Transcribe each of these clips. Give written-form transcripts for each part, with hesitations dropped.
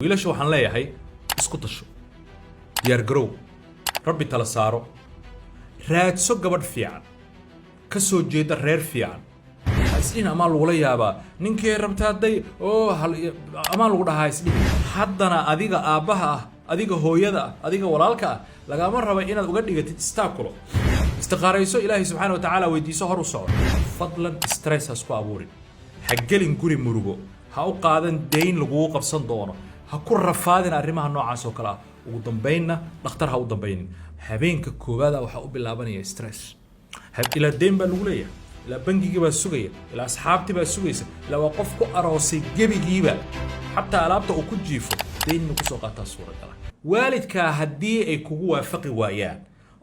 wiilasha waxaan leeyahay isku tasho diyaar garow rabbi tala saaro raadso gabadh fiican ka soo jeeda reer fiican isdhin ama lagu yaabaa ninkii rabtaaday oo ama lagu dhahaa isdhin haddana adiga aabaha ah adiga hooyada ah adiga walaalka ah lagama rabo inaad uga dhigatid istaakulo istiqaarayso ilaahay subxaanahu wa ta'aala weydiiso hor u socdo fadlan stress ha isku abuurin ha gelin guri murugo ha u qaadan dayn lagu qabsan doono ha ku rafaadin arrimaha noocaas oo kale ah ugu dambeynna dhakhtar ha u dambaynin habeenka koowaad waxa u bilaabanaya stress ila dayn baa lagu leeyahay ila bangiga baa sugaya ila asxaabti baa sugaysa ila waa qof ku aroosay gebigiiba xataa alaabta uu ku jiifo dayn ku soo qaataa suuragal waalidka haddii ay kugu waafaqi waayaan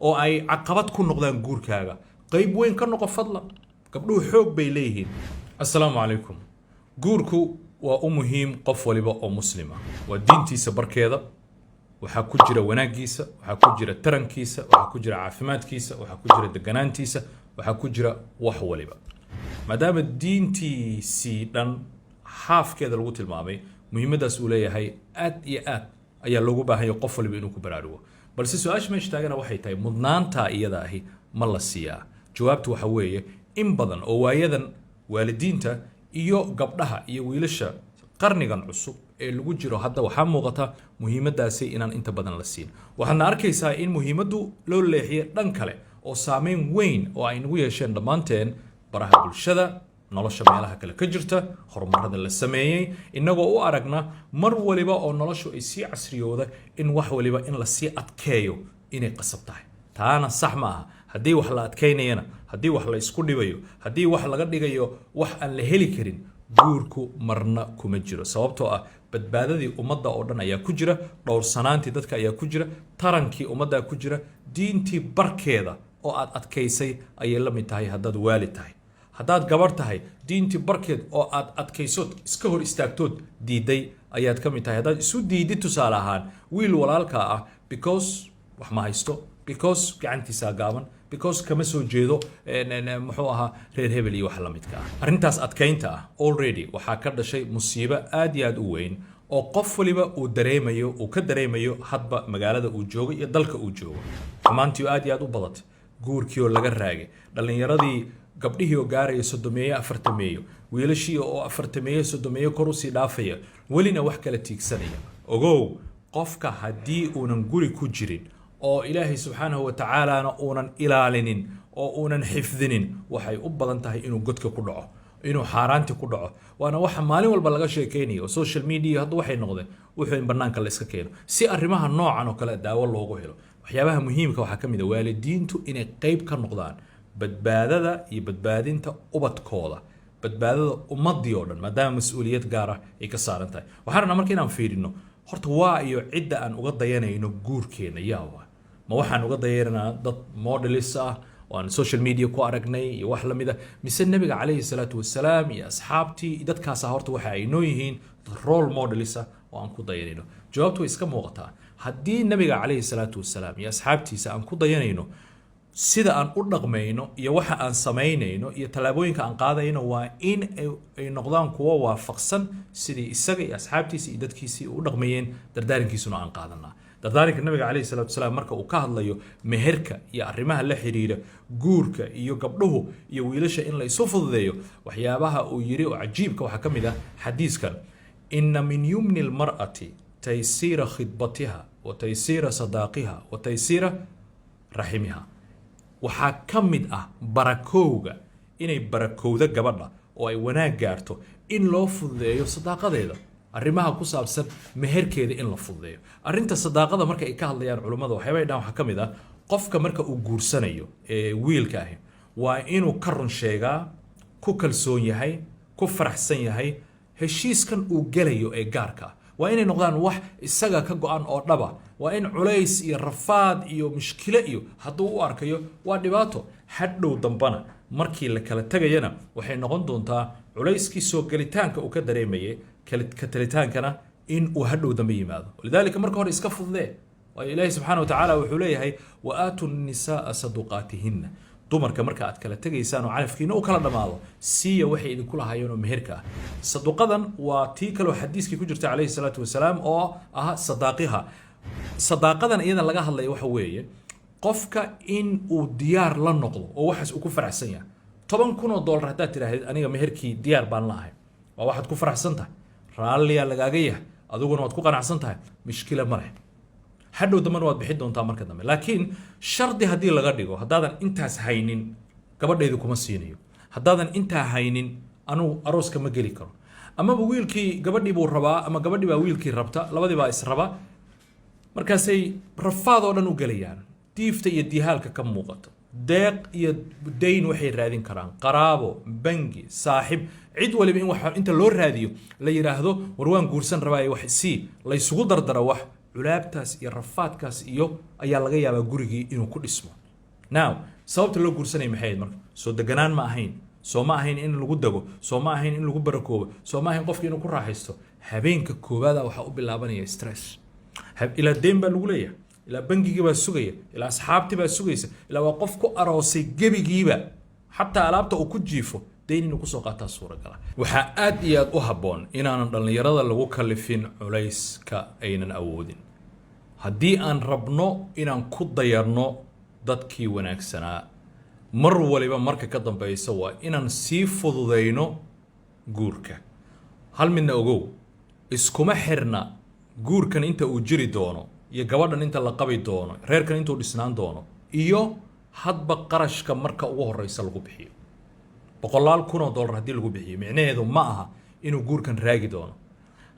oo ay caqabad ku noqdaan guurkaaga qayb weyn ka noqo fadlan gabdhuhu xoog bay leeyihiin assalaamu calaykum guurku waa u muhiim qof waliba oo muslima waa diintiisa barkeeda waxaa ku jira wanaagiisa waxaa ku jira tarankiisa waxaa ku jira caafimaadkiisa waxaa ku jira deganaantiisa waxaa ku jira wax waliba maadaama diintiisii dhan xaafkeeda lagu tilmaamay muhiimadaas uu leeyahay aad iyo aad ayaa loogu baahan yahay qof waliba inuu ku baraarugo balse su-aasha meesha taagana waxay tahay mudnaanta iyada ahi ma la siiyaa jawaabtu waxa weeye in badan oo waayadan waalidiinta iyo gabdhaha iyo wiilasha qarnigan cusub ee lagu jiro hadda waxaa muuqata muhiimadaasi inaan inta badan la siin waxaadna arkaysaa in muhiimaddu loo leexiyo dhan kale oo saameyn weyn oo ay nagu yeesheen dhammaanteen baraha bulshada nolosha meelaha kale ka jirta horumarada la sameeyey inagoo u aragna mar waliba oo noloshu ay sii casriyooda in wax waliba in la sii adkeeyo inay qasab tahay taana sax ma aha haddii wax la adkeynayana haddii wax la isku dhibayo haddii wax laga dhigayo wax aan la heli karin guurku marna kuma jiro sababtoo ah badbaadadii ummadda oo dhan ayaa ku jira dhowrsanaantii dadka ayaa ku jira tarankii ummadda ku jira diintii barkeeda oo aad adkaysay ayay la mid tahay haddaad waalid tahay haddaad gabar tahay diintii barkeed oo aad adkaysood iska hor istaagtood diiday ayaad ka mid tahay haddaad isu diidid tusaale ahaan wiil walaalka ah because wax ma haysto because gacantiisa gaaban because kama soo jeedo muxuu ahaa reer hebel iyo wax la midka ah arrintaas adkaynta ah already waxaa ka dhashay musiibo aad iyo aad u weyn oo qof waliba uu ka dareemayo hadba magaalada uu joogo iyo dalka uu joogo xumaantii aad iyo aad u badatay guurkii oo laga raagay dhallinyaradii gabdhihii oo gaaraya 30 wiilashii oo 40 kor u sii dhaafaya welina wax kala tiigsanaya ogow qofka haddii uunan guri ku jirin oo ilaahay subxaanahu wa ta'aalaana uunan ilaalinin oo uunan xifdinin waxay u badan tahay inuu godka ku dhaco inuu xaaraanti ku dhaco waana waxa maalin walba laga sheekeynayo social media hadda waxay noqdeen wuxuu in banaanka la iska keeno si arrimaha noocan oo kale daawo loogu helo waxyaabaha muhiimka waxaa ka mid ah waalidiintu inay qayb ka noqdaan badbaadada iyo badbaadinta ubadkooda badbaadada ummadii oo dhan maadaama mas'uuliyad gaar ah ay ka saaran tahay waxaana markii inaan fiirino horta waa iyo cidda aan uga dayanayno guurkeena yaa ma waxaan uga dayanaa dad modelis ah oo aan social media ku aragnay iyo wax la mid ah mise nabiga calayhi salaatu wasalaam iyo asxaabtii dadkaas horta waxa ay noo yihiin role modelis ah oo aan ku dayanayno jawaabtu way iska muuqataa haddii nabiga calayhi salaatu wasalaam iyo asxaabtiisa aan ku dayanayno sida aan u dhaqmayno iyo waxa aan samaynayno iyo talaabooyinka aan qaadayno waa in ay noqdaan kuwa waafaqsan sidii isaga iyo asxaabtiisa iyo dadkiisii u dhaqmayeen dardaarankiisuna aan qaadanaa dardaaranka nabiga calayhi salaatu wasalaam marka uu ka hadlayo meherka iyo arrimaha la xiriira guurka iyo gabdhuhu iyo wiilasha in la isu fududeeyo waxyaabaha uu yiri oo cajiibka waxaa ka mid ah xadiiskan inna min yumni almar'ati taysira khidbatiha wa taysira sadaaqiha wa taysira raximiha waxaa ka mid ah barakowga inay barakowda gabadha oo ay wanaag gaarto in loo fududeeyo sadaaqadeeda arrimaha ku saabsan meherkeeda in la fududeeyo arrinta sadaaqada marka ay ka hadlayaan culimmada waxyaabay dhan waxa ka mid ah qofka marka uu guursanayo ee wiilka ah waa inuu ka run sheegaa ku kalsoon yahay ku faraxsan yahay heshiiskan uu galayo ee gaarka ah waa inay noqdaan wax isaga ka go'an oo dhaba waa in culays iyo rafaad iyo mushkilo iyo hadduu u arkayo waa dhibaato hadhow dambana markii la kala tagayana waxay noqon doontaa culayskii soo galitaanka uu ka dareemayay ka talitaankana in uu hadhow dambe yimaado lidaalika marka hore iska fududee waayo ilaahay subxaana wa tacaala wuxuu leeyahay wa aatu nisaa saduqaatihinna dumarka marka aad kala tegaysaan oo calafkiina u kala dhamaado siiya waxay idinku lahaayeen oo meherka ah saduqadan waa tii kale oo xadiiskii ku jirta calayhi salaatu wasalaam oo ah sadaaqiha sadaaqadan iyada laga hadlaya waxa weeye qofka in uu diyaar la noqdo oo waxaas uu ku faraxsan yahay $10,000 haddaad tidhaahdid aniga meherkii diyaar baan lahay waa waxaad ku faraxsan tahay raalliyaa lagaaga yahay adiguna waad ku qanacsan tahay mishkila ma leh hadhow dambana waad bixin doontaa marka dambe laakiin shardi haddii laga dhigo haddaadan intaas haynin gabadhaydu kuma siinayo haddaadan intaa haynin anugu arooska ma geli karo amaba wiilkii gabadhii buu rabaa ama gabadhii baa wiilkii rabta labadii baa israba markaasay rafaad oo dhan u gelayaan diifta iyo dihaalka ka muuqato deeq iyo dayn waxay raadin karaan qaraabo bangi saaxib cid waliba in wax inta loo raadiyo la yiraahdo war waan guursan rabaa wax si la isugu dardaro wax culaabtaas iyo rafaadkaas iyo ayaa laga yaabaa gurigii inuu ku dhismo now sababta loo guursanay maxay marka soo deganaan ma ahayn soo ma ahayn in lagu dago soo ma ahayn in lagu barakoobo soo ma ahayn qofkii inuu ku raaxaysto habeenka koowaada waxa u bilaabanaya stress ila deyn baa lagu leeyahay ila bangigii baa sugaya ila asxaabtii baa sugaysa ila waa qof ku aroosay gebigiiba xataa alaabta uu ku jiifo deyn inuu kusoo qaataa suuragala waxaa aad iyo aad u habboon inaanan dhallinyarada lagu kalifin culayska aynan awoodin haddii aan rabno inaan ku dayarno dadkii wanaagsanaa mar waliba marka ka dambaysa waa inaan sii fududayno guurka hal midna ogow iskuma xirna guurkan inta uu jiri doono iyo gabadhan inta la qabi doono reerkan intuu dhisnaan doono iyo hadba qarashka marka ugu horeysa lagu bixiyo $100,000 haddii lagu bixiyo micnaheedu ma aha inuu guurkan raagi doono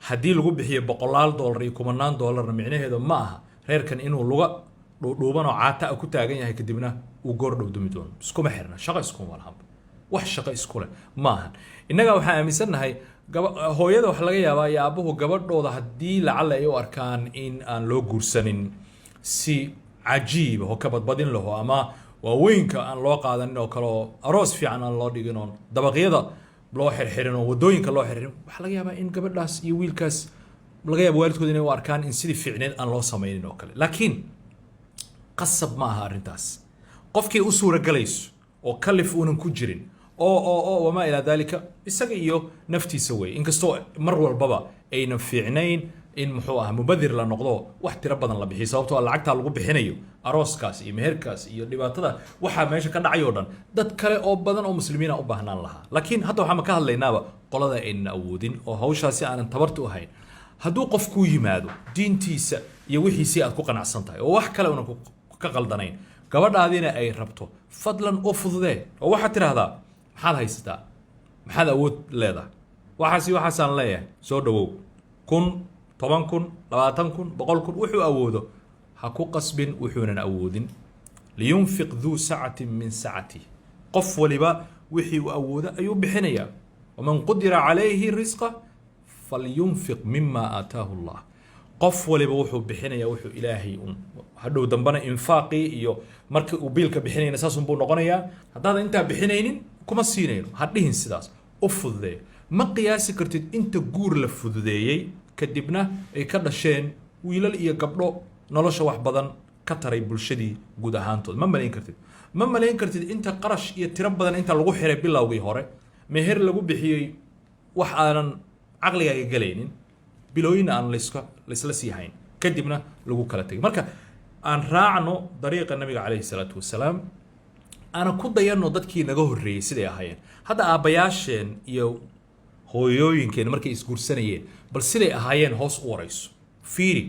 haddii lagu bixiyo $100,000 iyo $10,000 micnaheedu ma aha reerkan inuu luga dhuuban oo caata ku taagan yahay kadibna uu goor dhow dumi doono iskuma xirna shaqo iskuma lahan wax shaqo isku leh ma aha innaga waxaan aaminsanahay hooyada wax laga yaabaa iyo aabuhu gabadhooda haddii lacala ay u arkaan in aan loo guursanin si cajiib oo ka badbadin laho ama waaweynka aan loo qaadanin oo kale oo aroos fiican aan loo dhigin oo dabaqyada loo xirxirin oo wadooyinka loo xirxirin waxaa laga yaabaa in gabadhaas iyo wiilkaas laga yaabo waalidkooda inay u arkaan in sidii fiicneed aan loo samaynin oo kale laakiin qasab ma aha arrintaas qofkii u suuragalayso oo kalif uunan ku jirin oo wama ilaa dalika isaga iyo naftiisa way inkastoo mar walbaba aynan fiicnayn in muxuu ah mubadir la noqdo wax tiro badan la bixiyo sababtoo ah lacagta lagu bixinayo arooskaas iyo meherkaas iyo dhibaatada waxa meesha ka dhacay oo dhan dad kale oo badan oo muslimiina u baahnaan lahaa laakiin hadda waxaan ka hadlaynaaba qolada aynan awoodin oo hawshaasi aanan tabartu ahayn hadduu qof ku yimaado diintiisa iyo wixiisii aad ku qanacsan tahay oo wax kale una ka qaldanayn gabadhaadina ay rabto fadlan oo fududee oo waxaad tiraahdaa maxaad haysataa maxaad awood leedahay waxaasaan leeyahay soo dhawow 1,000 10,000 20,000 100,000 wuxuu awoodo ha ku qasbin wuxuunan awoodin liyunfiq duu sacatin min sacati qof waliba wixii uu awoodo ayuu bixinayaa waman qudira calayhi risqa falyunfiq mima aataahu allah qof waliba wuxuu bixinayaa wuxuu ilaahay hadhow dambana infaaqii iyo markii uu biilka bixinayna saasun buu noqonayaa haddaadan intaa bixinaynin kuma siinayno ha dhihin sidaas u fududeeya ma qiyaasi kartid inta guur la fududeeyey kadibna ay ka dhasheen wiilal iyo gabdho nolosha wax badan ka taray bulshadii guud ahaantood ma malayn kartid inta qarash iyo tiro badan inta lagu xiray bilowgii hore meher lagu bixiyey wax aanan caqligaaga galaynin bilooyin aan laysla sii hayn kadibna lagu kala tegay marka aan raacno dariiqa nabiga calayhi salaatu wasalaam ana ku dayano dadkii naga horreeyay siday ahaayeen hadda aabbayaasheen iyo hooyooyinkeen markay isguursanayeen bal siday ahaayeen hoos u warayso fiiri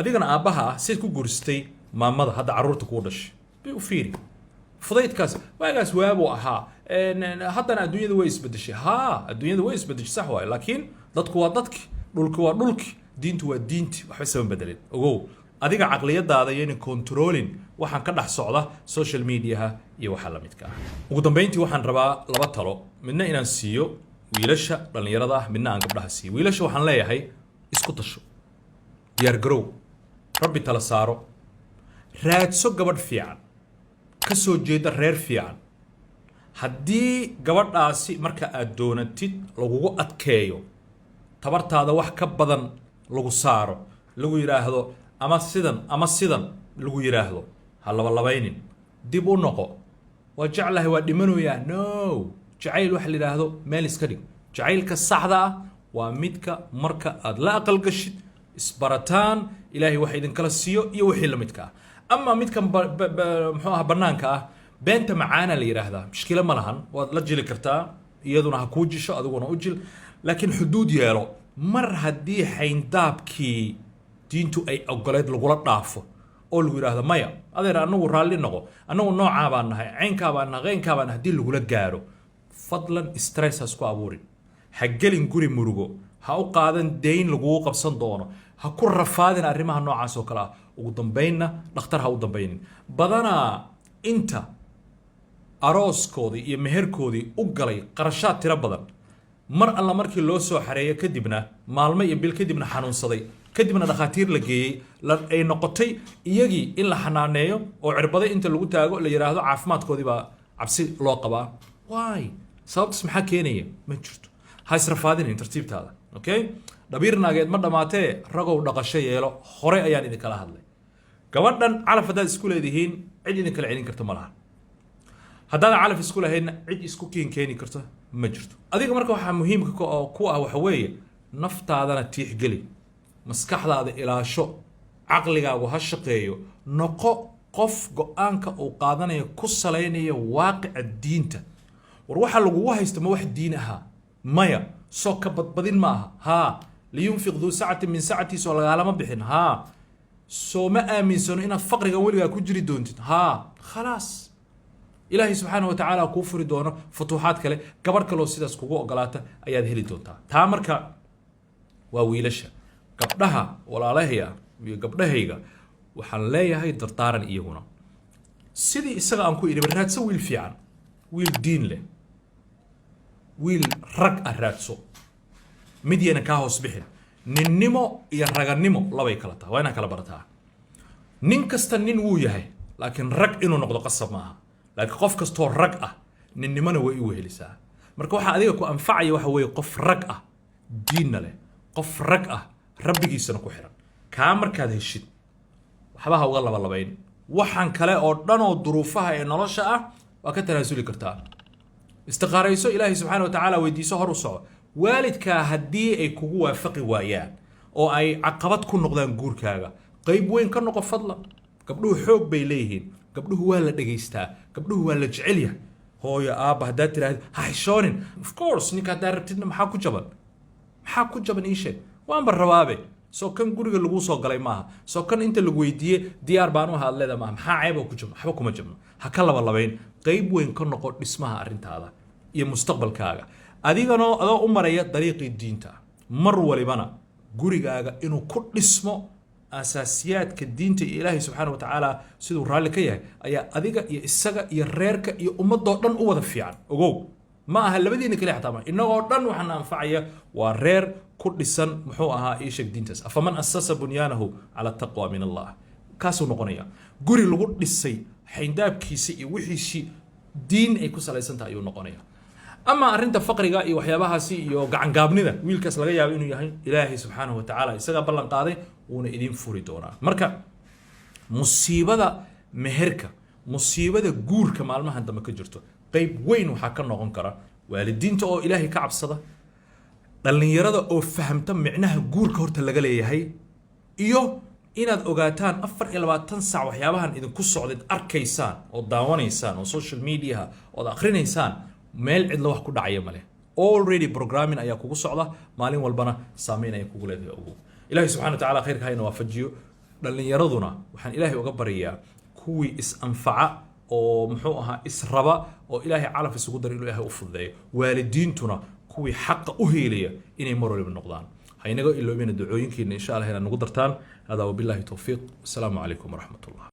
adigana aabbaha ah sid ku guursatay maamada hadda carruurta kuu dhashay bay u fiiri fudaydkaas waagaas waabuu ahaa haddana adduunyada way isbedeshay adduunyada way isbedeshay sax waaye laakiin dadku waa dadki dhulku waa dhulki diintu waa diinti waxba sama bedelin ogow adiga caqliyadaada iyo inay controlling waxaan ka dhex socda social mediaha iyo waxa la midka ah ugu dambeyntii waxaan rabaa laba talo midna inaan siiyo wiilasha dhalinyarada ah midna aan gabdhaha siiyo wiilasha waxaan leeyahay isku tasho diyaar garow rabbi tala saaro raadso gabadh fiican ka soo jeeda reer fiican haddii gabadhaasi marka aad doonatid lagugu adkeeyo tabartaada wax ka badan lagu saaro lagu yiraahdo ama sidan lagu yiraahdo ha labaynin dib u noqo وجعله ودمنو يا نو جعيل واحد اللي هذا مالس كريم جعيل كالصحدة ومدك مركا لا أقل قشد إسبرتان إلهي واحد كلاسيو يوحي لمدك أما مدك محوها برنانكا بنت معانا اللي هذا مشكلة ملهن ولجل كرتا يدنا هكوجش أدونا أجل لكن حدود يالو مر هدي حين دابكي دينتو أي أقلاد الغلط نافو أول هذا مايا هذا أنو رالي نغو أنو نوع عبانها عين كابانها غين كابانها هدي الغلط جارو فضلا استرس هسكو أبوري حقلين قري مرغو هاو قادن دين لغو قبصان دونو هكو رفادن أرمها نوع عاسو كلا وقدم بيننا نختارها وقدم بينين بدنا انت أروس كودي يمهر كودي أقلي قرشات تربضن مر الله مركي لو سو حريه كدبنا مالما يبيل كدبنا حنون صدي كدبنا دخاتير لغي اي نقطي iyagi in la xanaaneeyo oo cirbaday inta lagu taago la yiraahdo caafimaadkoodii ba cabsi loo qabaa way sababtas maxaa keenaya ma jirto ha israfaadin tartiibtaada okay dhabiirnaageed ma dhamaatee ragow dhaqasho yeelo hore ayaan idin kala hadlay gabadhan calafadaad isku leedihiin cid idin kala celin karto malaha haddaan calaf isku lahayn cid isku keeni karto ma jirto adiga marka waxa muhiimka ku ah waxa weeye naftaadana tiixgeli maskaxdaada ilaasho aqligaagu ha shaqeeyo noqo qof go'aanka uu qaadanayo ku saleynaya waaqica diinta war waxa lagu haysto ma wax diin aha maya soo ka badbadin ma aha ha liyunfiq dhu sa'atin min sa'ati soo lagaalama bixin ha soo ma aaminsano inaad faqriga weligaa ku jiri doontid ha khalaas إلهي سبحانه وتعالى كوفر دونه فتوحات كله كبر كله سيدس كوجو قلاته أياد هلي دونتا تامرك وويلشة قبلها ولا لهيا قبلها هيجا وحنلاقي هاي درطارن إيهونا سيدي السجا أنكو إذا برات سوي الفيعان ويل دين له ويل رق الراتسو مدينا كاهوس بحن ننمو يرجع نمو لا بيكلتها وين كلا برتها نين وياه لكن رق إنه نقد قصب معها لكن قف كستور رقة ننمنا ويوه لسا مركو waxa adiga ku anfacay waxa way qof rag ah diin leh qof rag ah rabbigiisana ku xiran ka markaad heshid waxba ha uga labayn waxan kale oo dhan oo duruufaha ee nolosha ah waa ka tanaasuli kartaa istiqaarayso ilaahi subhanahu wa ta'ala weydiiso hor u soo waalidka hadii ay kugu waafaqi waayaan oo ay caqabad ku noqdaan guurkaaga qayb weyn ka noqo fadlan gabdhuhu xoog bay leeyihiin gabdhuhu waa la dhageystaa gabdhuhu waa la jecel yahay hooyo aaba hadaa tiraahdo ha xishoonin of course ninka hadaa rabtidna maxaa ku jaban ii sheeg waan barrawaabe soo kan guriga lagu soo galay maaha soo kan inta lagu weydiiyey diyaar baan u hadleeda maaha maxaa ceeb ku jabno waxba kuma jabno ha ka labayn qayb weyn ka noqo dhismaha arrintaada iyo mustaqbalkaaga adigana adoo u maraya dariiqii diinta mar walibana gurigaaga inuu ku dhismo أساسيات كدينتي إلهي سبحانه وتعالى سيدو رالي كيه أيا أذيك يا إسقى يا ريرك يا أمة ضرن أوض فيعن أوجو ما هلا بدي نكلي حتما إنه ضرن وحنا نفعيه ورير كل سن محوها إيش دينتس أفمن أسس بنيانه على التقوى من الله كاسو نقنية قولي لقول للسي حين داب كيسي وحي شيء دين أيكوس على سنتا أيو نقنية أما أرنت فقري جاي وحيابها سي يو عن قابني ذا ويل كاس لقيا إنه يهين إلهي سبحانه وتعالى يسقى بلن قاضي ونقدين فوريدونا مركا مصيبة مهركة مصيبة جور كمال ما عندما كجرتو قيب وين وحكنا غنكرة والدين تو إلهي كعب صدا لأن يراد أو فهمت معناها جور كهرت اللي قال هي إيو إن أوجاتان أفر إلى بعد تنسع وحيابها إذا كسر عدد أركيسان أو داوانيسان أو سوشيال ميديا أو آخرين إنسان meel cid la wax ku dhacaya male already programming ayaa kugu socda maalin walbana saameyn ay kugu leedahay ugu ilaahay subhanahu wa ta'ala khayrka hayna waafajiyo dhalinyaraduna waxaan ilaahay uga bariyaa kuwii is anfaca oo muxuu ahaa israba oo ilaahay calaf isugu dar inuu ilaahay u fududeeyo waalidiintuna kuwii xaq u heelaya inay mar walba noqdaan haynaga iloobina ducooyinkeena insha Allah inaan ugu dartaan hada wabillahi tawfiiq assalamu alaykum wa rahmatullah